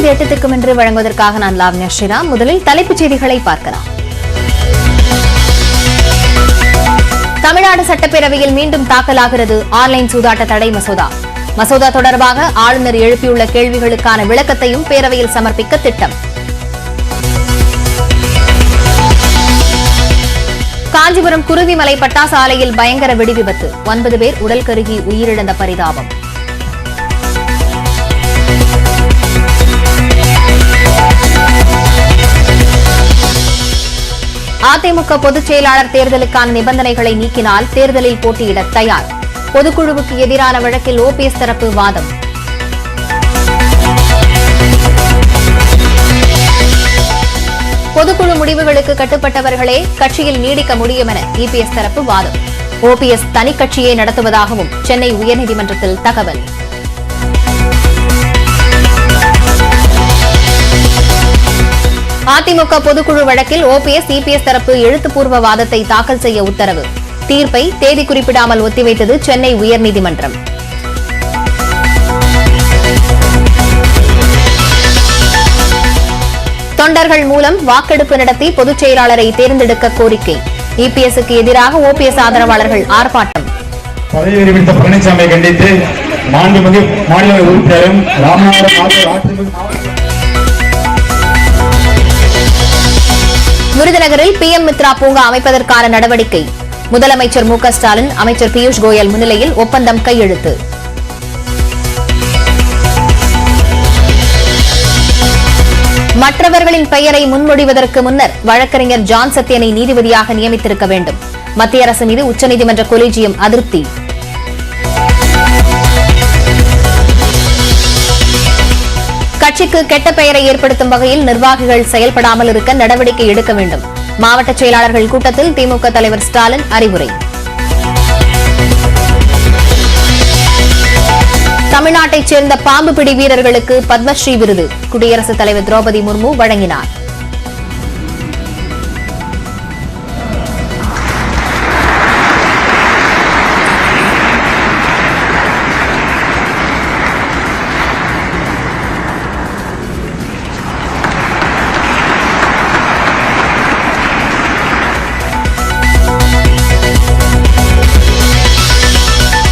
செய்வது 8 திக்கும் என்று வழங்குவதற்காக நான் லாவண்யா ஸ்ரீராம். முதலில் தலைப்புச் செய்திகளை பார்க்கலாம். தமிழ்நாடு சட்டப்பேரவையில் மீண்டும் தாக்கலாகிறது ஆன்லைன் சூதாட்ட தடை மசோதா. மசோதா தொடர்பாக ஆளுநர் எழுப்பியுள்ள கேள்விகளுக்கான விளக்கத்தையும் பேரவையில் சமர்ப்பிக்க திட்டம். காஞ்சிபுரம் குருவிமலை பட்டாசு ஆலையில் பயங்கர வெடி விபத்து. 9 பேர் உடல் கருகி உயிரிழந்த பரிதாபம். அதிமுக பொதுச் செயலாளர் தேர்தலுக்கான நிபந்தனைகளை நீக்கினால் தேர்தலில் போட்டியிட தயார். பொதுக்குழுவுக்கு எதிரான வழக்கில் ஓபிஎஸ் தரப்பு வாதம். பொதுக்குழு முடிவுகளுக்கு கட்டுப்பட்டவர்களே கட்சியில் நீடிக்க முடியும் என இபிஎஸ் தரப்பு வாதம். ஓபிஎஸ் தனி கட்சியை நடத்துவதாகவும் சென்னை உயர்நீதிமன்றத்தில் தகவல். அதிமுக பொதுக்குழு வழக்கில் ஓபிஎஸ் இபிஎஸ் தரப்பு எழுத்துப்பூர்வ வாதத்தை தாக்கல் செய்ய உத்தரவு. தீர்ப்பை தேதி குறிப்பிடாமல் ஒத்திவைத்தது சென்னை உயர்நீதிமன்றம். தொண்டர்கள் மூலம் வாக்கெடுப்பு நடத்தி பொதுச் செயலாளரை தேர்ந்தெடுக்க கோரிக்கை. இபிஎஸ்க்கு எதிராக ஓபிஎஸ் ஆதரவாளர்கள் ஆர்ப்பாட்டம். பதவி விரமித்த பழனிசாமியை கண்டித்து மாண்புமிகு மாநில உறுப்பினரும் ராமநாதபுரம் விருதுநகரில் பிஎம் மித்ரா பூங்கா அமைப்பதற்கான நடவடிக்கை. முதலமைச்சர் மு க ஸ்டாலின், அமைச்சர் பியூஷ் கோயல் முன்னிலையில் ஒப்பந்தம் கையெழுத்து. மற்றவர்களின் பெயரை முன்மொழிவதற்கு முன்னர் வழக்கறிஞர் ஜான் சத்யனை நீதிபதியாக நியமித்திருக்க வேண்டும். மத்திய அரசு மீது உச்சநீதிமன்ற கொலிஜியம் அதிருப்தி. கட்சிக்கு கெட்ட பெயரை ஏற்படுத்தும் வகையில் நிர்வாகிகள் செயல்படாமல் இருக்க நடவடிக்கை எடுக்க வேண்டும். மாவட்ட செயலாளர்கள் கூட்டத்தில் திமுக தலைவர் ஸ்டாலின் அறிவுரை. தமிழ்நாட்டைச் சேர்ந்த பாம்பு பிடி வீரர்களுக்கு பத்மஸ்ரீ விருது குடியரசுத் தலைவர் திரௌபதி முர்மு வழங்கினார்.